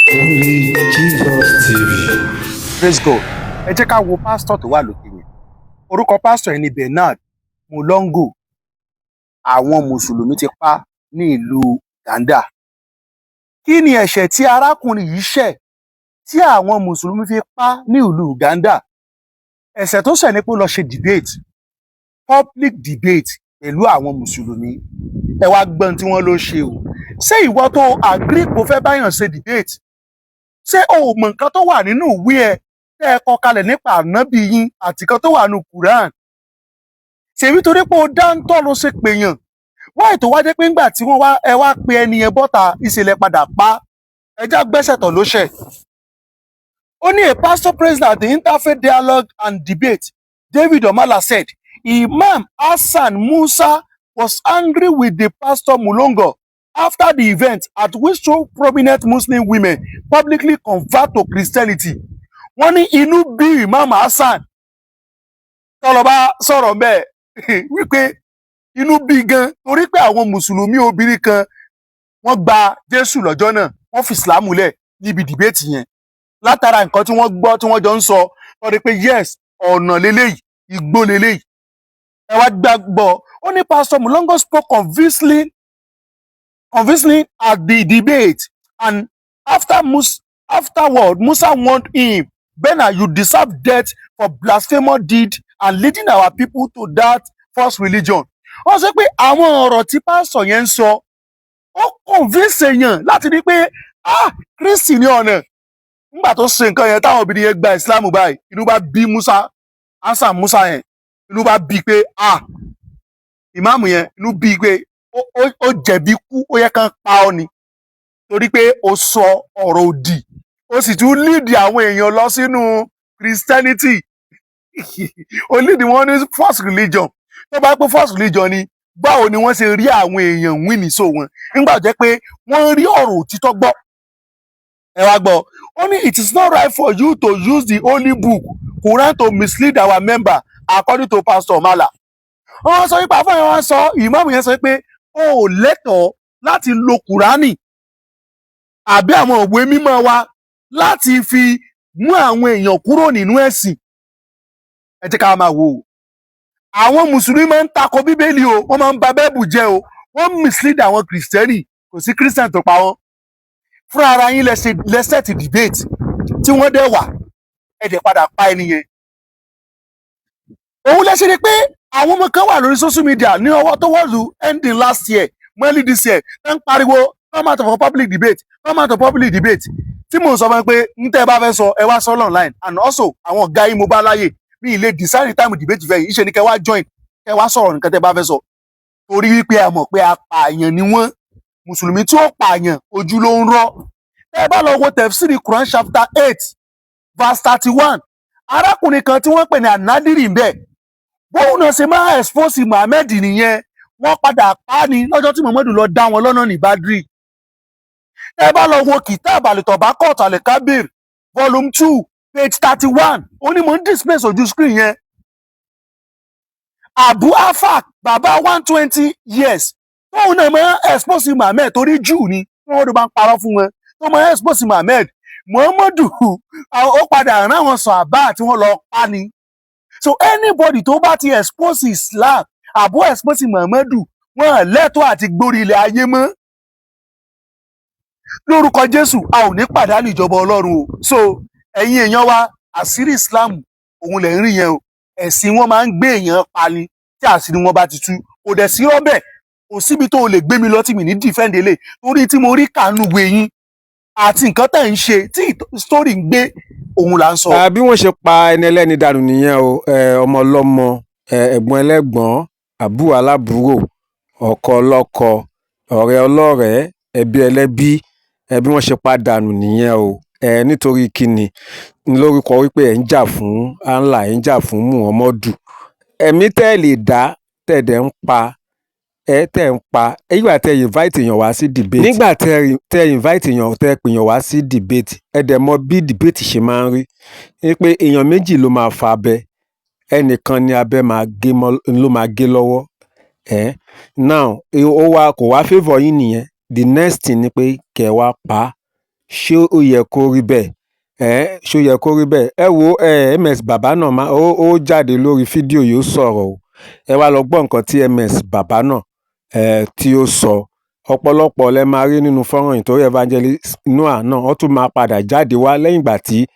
Only Jesus TV. Praise God. Ẹ jẹ́ ká wo pásítọ̀ tó wà lókè yẹn. Orúkọ pásítọ̀ yẹn ni Bernard Mulongo. Àwọn Mùsùlùmí ti pa ní ìlú Uganda. Kí ni ẹ̀ṣẹ̀ tí arákùnrin yìí ṣẹ̀ tí àwọn Mùsùlùmí fi pa ní ìlú Uganda? Ẹ̀ṣẹ̀ tó ṣẹ̀ ni pé ó lọ ṣe debate, public debate pẹ̀lú àwọn Mùsùlùmí. Ẹ wá gbọ́n tí wọ́n ló ṣe o. Ṣé ìwọ tó agree kó fẹ́ báyàn ṣe debate? Ṣé o mọ̀ nǹkan tó wà nínú ìwé ẹ tẹ́ ẹ kọ kalẹ̀ nípa ànábì yín àti nǹkan tó wà nínú Quran? Ṣèbí torí pé o dáńtọ́ ló ṣe pèèyàn. Wáì tó wá jẹ́ pé ńgbà tí ẹ wá pe ẹni yẹn bọ́ta ìṣẹ̀lẹ̀ padà pa ẹja gbẹ́sẹ̀ tọ̀ ló ṣẹ̀. Ó ní a pastor president at the Interfaith Dialogue and Debate, David Omala said, Imam Hassan Musa was angry with the pastor Mulongo after the event at which two prominent Muslim women publicly convert to Christianity. Wọ́n ní inú bí Imam Hassan tọ́lọ́ba sọ̀rọ̀ bẹ́ẹ̀ wípé inú bí gan torí pé àwọn Mùsùlùmí obìnrin kan wọ́n gba Jésù lọ́jọ́ náà, wọ́n fi Ìsìlámù lẹ̀ níbi dìbéètì yẹn. Látara nǹkan tí wọ́n gbọ́ tí wọ́n jọ ń sọ, wọ́n rí pé yes, ọ̀nà leléyìí, igbó leléyìí. Ẹ wá gbàgbọ́, ó ní Pastor Mulongo spoke convincingly at the debate, and afterward, Musa warned him, Bena, you deserve death for blasphemous deed and leading our people to that false religion. Wọ́n sọ pé àwọn ọ̀rọ̀ tí pásọ̀ yẹn ń sọ, ó convince èèyàn láti rí pé Kristi ní ọ̀nà. Nígbà tó ṣe nǹkan yẹn táwọn obìnrin yẹn gba Ìsìlámù báyìí, inú bá bí Musa, Hassan Musa yẹn, inú bá bí pé ìmáàmù yẹn, inú bí pé ó jẹ̀bi kú, ó yẹ kán pa ọ́ ni. Torí pé ó sọ ọ̀rọ̀ òdì, ó sì tún lead àwọn èèyàn lọ sínú Christianity. Ó lead wọn ní false religion. Tó bá pé false religion ni, báwo ni wọ́n ṣe rí àwọn èèyàn win ní so wọn? Nígbà jẹ́ pé wọ́n rí ọ̀rọ̀ òtítọ́ gbọ́. Ẹ wá gbọ́, ó ní it is not right for you to use the holy book Quran to mislead our member according to Pastor Omala. Wọ́n sọ wípé àfọ̀yẹ́ wọn sọ, ìmáàmù yẹn sọ pé ó lẹ́tọ̀ọ́ láti lo Kùránì àbí àwọn òwe mímọ́ wa láti fi mú àwọn èèyàn kúrò nínú ẹ̀sìn. Ẹ jẹ́ ká máa wò ó. Àwọn Mùsùlùmí máa ń tako Bíbélì o, wọ́n máa ń ba Bẹ́ẹ̀bù jẹ́ o, wọ́n mislead àwọn Kìrìsìtẹ́nì, kò sí Christian tó pa wọ́n. Fúnra ara yín lẹ́sẹ̀ ti debate tí wọ́n dẹ̀ wà, ẹ dẹ̀ padà pa ẹni yẹn. Òun lẹ́sẹ̀ ni pé àwọn ọmọ kan wà lórí social media ní ọwọ́ tó wọ́ọ̀lù ending last year, early this year, tó ń pariwo come out of public debate, come out of public debate. Tí mò ń sọ fún ẹ pé ń tẹ́ ẹ bá fẹ́ sọ ẹ wá sọ online, and also àwọn ọ̀gá yín mo bá láyè mi ì lè decide time debate fẹ́ yìí, ìṣe ni kẹ́ wá join, kẹ́ wá sọ̀rọ̀ nǹkan tẹ́ bá fẹ́ sọ. Torí wípé a mọ̀ pé apààyàn ni wọ́n. Mùsùlùmí tí ó pààyàn ojú ló ń rọ́. Tẹ́ ẹ bá lọ wo tẹ̀fsírì Quran chapter 8 verse 31, arákùnrin kan tí wọ́n pè ní Anadiri ń bẹ̀. Bóun náà ṣe máa expose Muhammad nìyẹn, wọ́n padà pa á ní lọ́jọ́ tí Muhammad lọ dá wọn lọ́nà ní Badri. Tẹ́ ẹ bá lọ wo Kitab al-Tabaqat al-Kabir volume 2 page 31, ó ní mo ń display ojú screen yẹn. Abu Afak, bàbá 120 years, tóun náà máa expose Muhammad torí Júù ni wọ́n bá ń parọ́ fún wọn, tó máa expose Muhammad. Muhammadu ó padà rán àwọn sàhábà tí wọ́n lọ pa ni. So anybody tó bá ti expose Islam àbó expose Muhammadu, wọ́n lẹ́tọ̀ọ́ àti gbórí ilẹ̀ ayé mọ́. Lórúkọ Jésù, a ò ní pàdánù ìjọba Ọlọ́run o. So ẹ̀yin èèyàn wa, àṣírí Islam òun lẹ̀ ń rí yẹn o. Ẹ̀sìn wọn máa ń gbé èèyàn pa ni tí àṣírí wọn bá ti tú. Kò dẹ̀ sí rọ́bẹ̀, kò síbi tó o lè gbé mi lọ tí mi ní defend lè, torí tí mo rí kànú ìwé yín àti nǹkan tẹ̀ ń ṣe tí story ń gbé òun là ń sọ. Bí wọ́n ṣe pa ẹni ẹlẹ́ni dànù nìyẹn o, ọmọ ọlọ́mọ, ẹ̀gbọ́n ẹlẹ́gbọ́n, àbúrò alábùúrò, ọkọ ọlọ́kọ, ọ̀rẹ́ ọlọ́rẹ̀ẹ́, ẹbí ẹlẹ́bí, bí wọ́n ṣe pa dànù nìyẹn o. Nítorí kíni? Lórúkọ wípé ẹ̀ ń jà fún Allah, ẹ̀ ń jà fún Muhammadu. Ẹ̀mí tẹ́ ẹ lè dá tẹ́ ẹ̀ ń pa, tẹ́ ń pa. Nígbà tẹ́ invite èèyàn wá sí debate, nígbà tẹ́ invite èèyàn tẹ́ pè èèyàn wá sí debate, ẹ dẹ̀ mọ̀ bí debate ṣe máa ń rí. Ní pé èèyàn méjì ló máa fa abẹ, ẹnìkan ni abẹ ló máa gé lọ́wọ́. Now kò wá favour yín nìyẹn. The next thing ni pé kẹ́ wá pa ṣé ó yẹ kó rí bẹ́ẹ̀ ṣó yẹ kó rí bẹ́ẹ̀ ẹ wo ms bàbá náà ó jáde lórí fídíò yìí ó sọ̀rọ̀ o ẹ wá lọ gbọ́ nǹkan tí ms bàbá náà tí ó sọ ọ̀pọ̀lọpọ̀ lẹ máa rí nínú fọ́nrán yìí torí evangelist Noah náà wọ́n tún máa padà jáde wá lẹ́yìn ìgbà tí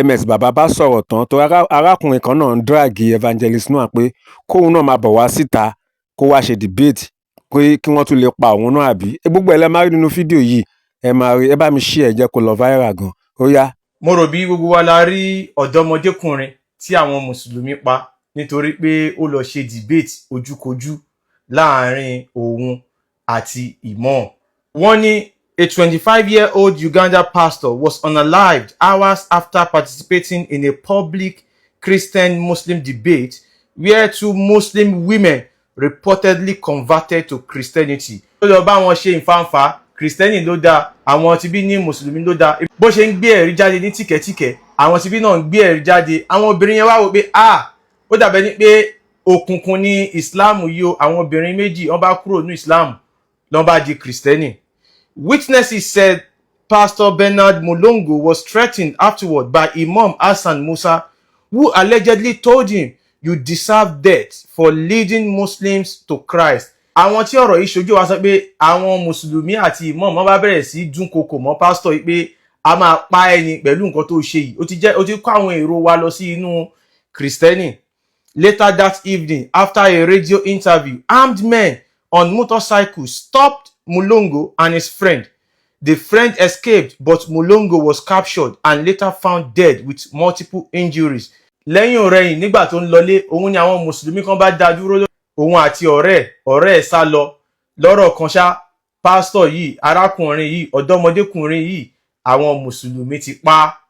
ms bàbá bá sọ̀rọ̀ tán tó arákùnrin kan náà ń dráàgì evangelist Noah pé kóun náà máa bọ̀ wá síta kó wá ṣe debate pé kí wọ́n tún lè pa òun náà àbí gbogbo ẹ̀ lẹ máa rí nínú fídíò yìí ẹ máa rí ẹ bá mi ṣí ẹ jẹ́ kó lọ viral gan ó yá. mo rò bí gbogbo wa la rí ọ̀dọ́mọdékùnrin tí àwọn mùsùlùmí pa nítorí pé ó lọ ṣe debate ojúkojú láàrin òun àti imam. wọ́n ní a 25-year-old Uganda pastor was unalived hours after participating in a public Christian-Muslim debate where two Muslim women reportedly converted to Christianity. ó lọ bá wọn ṣe ìfàǹfà Kristẹni ló dáa àwọn tibí ní Mùsùlùmí ló dáa bó ṣe ń gbé ẹ̀rí jáde ní tìkẹ́tìkẹ́ àwọn tibí náà ń gbé ẹ̀rí jáde àwọn obìnrin yẹn wá wò pé ó dàbẹ́ ní pé òkùnkùn ní Islam yìí o àwọn obìnrin méjì wọ́n bá kúrò ní Islam lọ́n bá di Kristẹni. Witnesses said Pastor Bernard Mulongo was threatened afterward by Imam Hassan Musa, who allegedly told him, "You deserve death for leading Muslims to Christ." Àwọn tí ọ̀rọ̀ yìí ṣojú wa sọ pé àwọn Mùsùlùmí àti Imam wọ́n bá bẹ̀rẹ̀ sí dúnkokò mọ́ pásítọ̀ yìí pé a máa pa ẹni pẹ̀lú nǹkan tó ṣe yìí ó ti kó àwọn èrò wa lọ sí inú Kristẹni. Later that evening, after a radio interview, armed men on motorcycles stopped Mulongo and his friend. The friend escaped, but Mulongo was captured and later found dead with multiple injuries. Lẹ́yìn ọ̀rẹ́yìn nígbà tó ń lọlé, òun ni àwọn Mùsùlùmí kan bá dá dúró òun àti ọ̀rẹ́ ẹ̀ sá lọ. Lọ́rọ̀ kan ṣá, pásítọ̀ yìí, arákùnrin yìí, ọ̀dọ́mọdékùnrin yìí, àwọn Mùsùlùmí ti pa.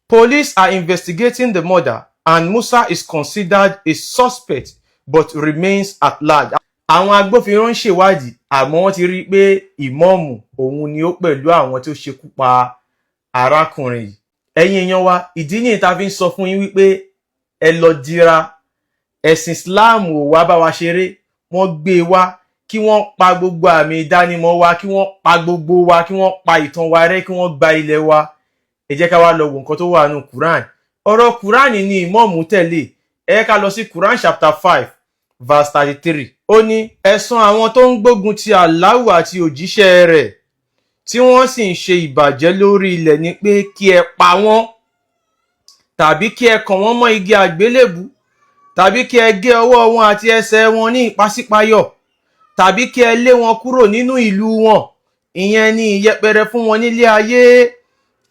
Police are investigating the murder and Musa is considered a suspect but remains at large. Àwọn agbófinró ń ṣèwádìí àmọ́ wọ́n ti rí i pé ìmọ̀ọ̀mù òun ni ó pẹ̀lú àwọn tí ó ṣekú pa arákùnrin yìí. Ẹ̀yin èèyàn wa, ìdí nìyí tá fi ń sọ fún yín wípé ẹ lọ dira. Ẹ̀sìn Islam ò wá bá wa ṣeré, wọ́n gbé wá kí wọ́n pa gbogbo àmì ìdánimọ̀ wa, kí wọ́n pa gbogbo wa, kí wọ́n pa ìtàn wa rẹ́, kí wọ́n gba ilẹ̀ wa. Ẹ jẹ́ ká wá lọ wo nǹkan tó wà nínú Quran. Ọ̀rọ̀ Quran ni ìmọ̀ọ̀mù tẹ̀lé. Ẹ ká lọ sí Quran chapter 5 verse 33. Ó ní ẹ̀san àwọn tó ń gbógun ti Allahu àti òjíṣẹ́ rẹ̀ tí wọ́n sì ń ṣe ìbàjẹ́ lórí ilẹ̀ ni pé kí ẹ pa wọ́n tàbí kí ẹ kàn wọ́n mọ́ igi àgbélébù tàbí kí ẹ gé ọwọ́ wọn àti ẹsẹ̀ wọn ní ìpàsípayọ̀ tàbí kí ẹ lé wọn kúrò nínú ìlú wọn. Ìyẹn ni ìyẹpẹrẹ fún wọn nílé ayé,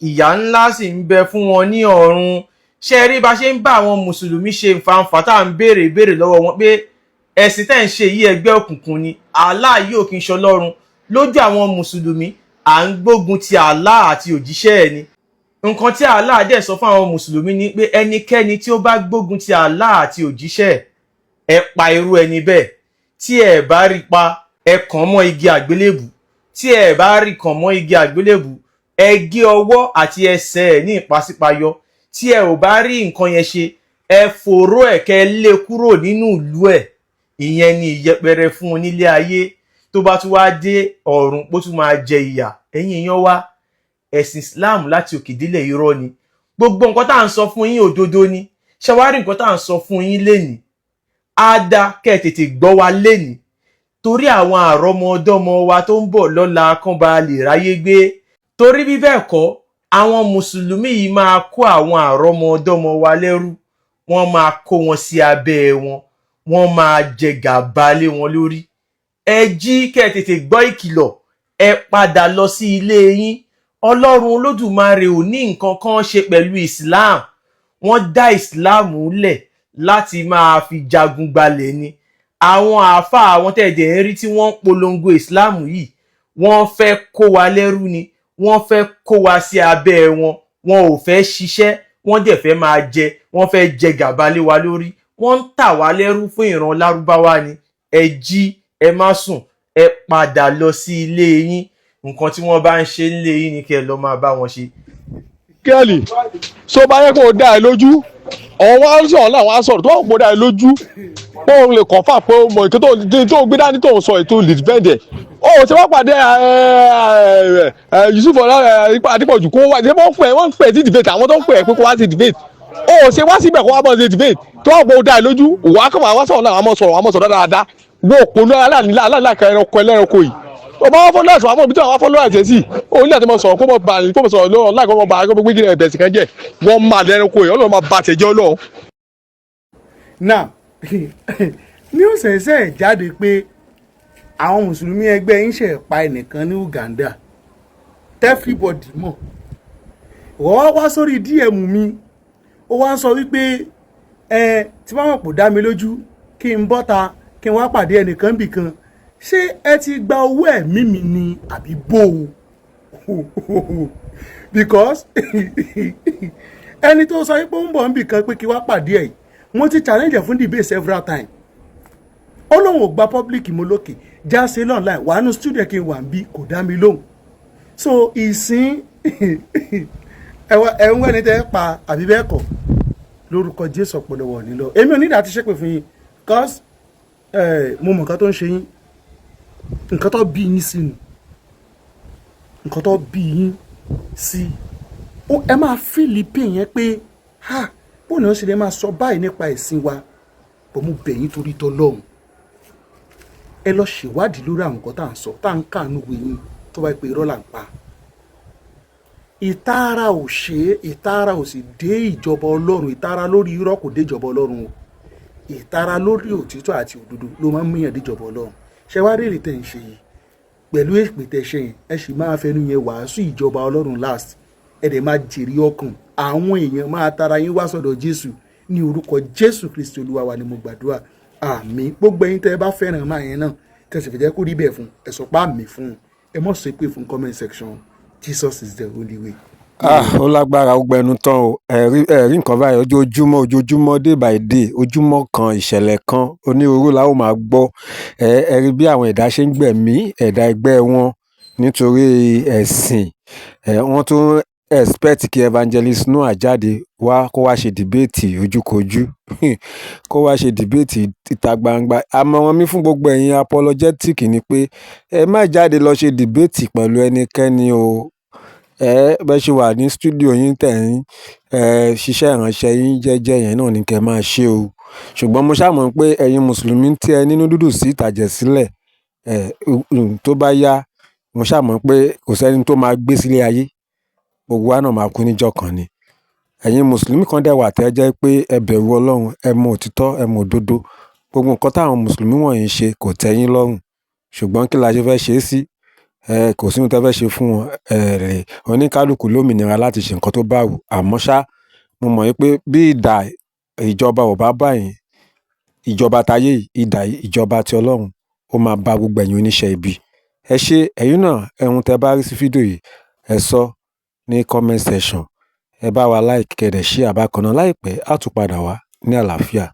ìyà ńlá sì ń bẹ fún wọn ní ọ̀run. Ṣé rí bá ṣe ń bá àwọn Mùsùlùmí ṣe ìfàǹfà tá à ń béèrè lọ́wọ́ wọn pé ẹ̀sìn tẹ́ ń ṣe yìí ẹgbẹ́ òkùnkùn ni, Allah yóò kí n ṣọlọ́run. Lójú àwọn Mùsùlùmí à ń gbógun ti Allah àti òjíṣẹ́ ẹ̀ ni. Nǹkan tí Allah dẹ̀ sọ fún àwọn Mùsùlùmí ni pé ẹnikẹ́ni tí ó bá gbógun ti Allah àti òjíṣẹ́ ẹ pa irú ẹni bẹ́ẹ̀. Tí ẹ bá rí pa ẹ kàn mọ́ igi àgbélébù. Tí ẹ bá rí kàn mọ́ igi àgbélébù ẹ gé ọwọ́ àti ẹsẹ̀ ẹ̀ ní ìpàsípayọ̀. Tí ẹ ò bá rí nǹkan yẹn ṣe ẹ fòró ẹ̀ kẹ́ lé kúrò nínú ìlú ẹ̀. Ìyẹn ni ìyẹpẹrẹ fún onílé ayé tó bá tún wá dé ọ̀run pó tún máa jẹ ìyà. Ẹ̀yin èèyàn wa, ẹ̀sìn Islam láti òkè délẹ̀ irọ́ ni. Gbogbo nǹkan tá à ń sọ fún yín òdodo ni. Ṣé wá rí nǹkan tá à ń sọ fún yín lénìí? Á dá kẹ́ tètè gbọ́ wa lénìí torí àwọn àrọ́mọdọ́mọ wa tó ń bọ̀ lọ́la kán bá lè ráyé gbé. Torí bí bẹ́ẹ̀ kọ́, àwọn Mùsùlùmí yìí máa kó àwọn àrọ́mọdọ́mọ wa lẹ́rú, wọ́n máa kó wọn sí abẹ́ wọn, wọ́n máa jẹ gàba lé wọn lórí. Ẹ jí kẹ́ tètè gbọ́ ìkìlọ̀, ẹ padà lọ sí ilé yín. Ọlọ́run Olódùmarè ò ní nǹkan kan ṣe pẹ̀lú Islam. Wọ́n dá Islam lẹ̀ láti máa fi jagun gbalẹ̀ ni. Àwọn àáfàá àwọn tẹ̀dẹ̀ ń rí tí wọ́n ń polongo Islam yìí, wọ́n fẹ́ kó wa lẹ́rú ni, wọ́n fẹ́ kó wa sí abẹ́ wọn, wọn ò fẹ́ ṣiṣẹ́, wọ́n dẹ̀ fẹ́ máa jẹ, wọ́n fẹ́ jẹ gàba lé wa lórí. Wọ́n ń tà wá lẹ́rú fún ìran Lárúbáwá ni. Ẹ jí, ẹ má sùn, ẹ padà lọ sí ilé yín. Nǹkan tí wọ́n bá ń ṣe nílé yín ni kẹ́ lọ máa bá wọn ṣe. Kẹ́lì so bá yẹ kó o dá ẹ lójú ọ̀hún wá sọ̀rọ̀ náà wá sọ̀rọ̀ tó wà kó o dá ẹ lójú pé òun lè kọ̀fà pé o mọ̀ èké tó gbé dání tó ń sọ ètò lè bẹ́ẹ̀dẹ̀ ó ṣe wọ́n pàdé Yusuf Adépọ̀jù kó wá ṣe wọ́n ń pè sí debate àwọn tó ń pè é pé kó wá sí debate ó ṣe wá síbẹ̀ kó wá bọ̀ ṣe debate tó wà pé ó dá ẹ lójú òwò akọ́wà wá sọ̀rọ̀ náà àmọ́ sọ̀rọ̀ dáadáa wo òpó náà aláìláìka ẹranko ẹlẹ́ranko yìí tó bá wá followers wà mọ́ ibi tí àwọn followers yẹn sí òun ní àti mọ̀ sọ̀rọ̀ kó mọ̀ bá kó mọ̀ sọ̀rọ̀ lọ́wọ́ láì kó mọ̀ bá kó gbé gíga ẹ̀bẹ̀ sí kan jẹ́ wọ́n máa lẹ́ranko yìí ọlọ́run máa bá tẹ̀jẹ́ ọlọ́run. now ní ọ̀sẹ̀ẹ̀sẹ̀ jáde pé àwọn mùsùlùmí ẹgbẹ́ yín ṣe pa ẹnìkan ní Uganda everybody mọ̀ wọ́n wá sórí DM mi ó wá ń sọ wípé tí wọ́n pò dá mi lójú kí n bọ́ta kí n wá pàdé ẹnìkan bì kan ṣé ẹ ti gba owó ẹ̀mí mi ni àbí bó o because ẹni tó sọ pé ó ń bọ̀ níbì kan pé kí wá pàdé ẹ̀ mo ti challenge fún debate several times ó lóun ò gba public mo lókè já sí online wà nù studio kí n wà ń bí kò dá mi lóhùn so ìsín ẹ̀wọ̀n ẹni tẹ́ pa àbí bẹ́ẹ̀ kọ́ lórúkọ Jésù ọ̀pọ̀lọpọ̀ nílò èmi ò ní ìdá ti ṣépè fún yín because mo mọ̀ nǹkan tó ń ṣe yín nǹkan tó bí yín sí nù nǹkan tó bí yín sí ẹ máa fílípì yẹn pé bó ni wọ́n ṣe lè máa sọ báyìí nípa ẹ̀sìn wa bó mo bẹ̀ yín torí tọ́lọ́run ẹ lọ ṣèwádìí lórí àwọn nǹkan tá à ń sọ tá à ń kàánú wé yín tó bá pè irọ́ là ń pa ìtara ò ṣe ìtara ò sì dé ìjọba Ọlọ́run ìtara lórí irọ́ kò dé ìjọba Ọlọ́run o ìtara lórí òtítọ́ àti òdodo ló máa ń múyàn dé ìjọba Ọlọ́run ṣé wàá rí èrè tẹ̀ ń ṣe yìí pẹ̀lú èpè tẹ̀ ṣe yẹn ẹ sì máa fẹnu yẹn wàásù ìjọba Ọlọ́run last ẹ dẹ̀ máa jèrè ọkàn àwọn èèyàn máa tara yín wá sọ́dọ̀ Jésù ní orúkọ Jésù Kristi Olúwa wa ni mo gbàdúrà àmín gbogbo ẹ̀yin tẹ́ ẹ bá fẹ́ràn máa yẹn náà tẹ̀sí fìjẹ́ kó rí bẹ́ẹ̀ fún ẹ sọ pé àmì fún un ẹ mọ̀ sí pé fún comment section Jesus is the only way. Ó lágbára ó gbẹnu tán o ẹ̀rí nǹkan báyìí ojoojúmọ́ day by day ojúmọ́ kan ìṣẹ̀lẹ̀ kan onírúurú la ó máa gbọ́ ẹ̀rí bí àwọn ẹ̀dá ṣe ń gbẹ̀mí ẹ̀dá ẹgbẹ́ wọn nítorí ẹ̀sìn wọ́n tún expect kí evangelist Noah jáde wá kó wá ṣe debate ojúkojú kó wá ṣe debate ìta gbangba àmọ̀ràn mi fún gbogbo ẹ̀yin apologetic ni pé ẹ má jáde lọ ṣe debate pẹ̀lú ẹnikẹ́ni o bẹ́ẹ̀ ṣe wà ní studio yín tẹ̀ ń ṣiṣẹ́ ìránṣẹ́ yín jẹ́jẹ́ yẹn náà ni kẹ́ máa ṣe o ṣùgbọ́n mo ṣàmọ̀ pé ẹ̀yin mùsùlùmí tí ẹ nínú dúdú sí ìtàjẹ̀ sílẹ̀ tó bá yá mo ṣàmọ̀ pé kò sẹ́ni tó máa gbé sílé ayé gbogbo wa náà máa kú níjọ́ kan ni ẹ̀yin mùsùlùmí kan dẹ̀ wà tẹ́ jẹ́ pé ẹ bẹ̀rù Ọlọ́run ẹ mọ òtítọ́ ẹ mọ òdodo gbogbo nǹkan táwọn mùsùlùmí wọ̀nyí ń ṣe kò tẹ́ yín lọ́rùn ṣùgbọ́n kí la ṣe fẹ́ ṣe é sí kò sí ohun tẹ́ fẹ́ ṣe fún wọn oníkálukú lómìnira láti ṣe nǹkan tó bá wù àmọ́ ṣá mo mọ̀ pé bí ìdà ìjọba ò bá báyìí ìjọba táyé ìdà ìjọba ti Ọlọ́run ó máa bá gbogbo ẹ̀yin oníṣẹ́ ibi ẹ ṣe ẹ̀yin náà ẹ̀hun tẹ́ bá rí sí fídíò yìí ẹ sọ ní comment section ẹ bá wa like kẹ̀dẹ̀ share bákan náà láìpẹ́ á tún padà wá ní àlàáfíà.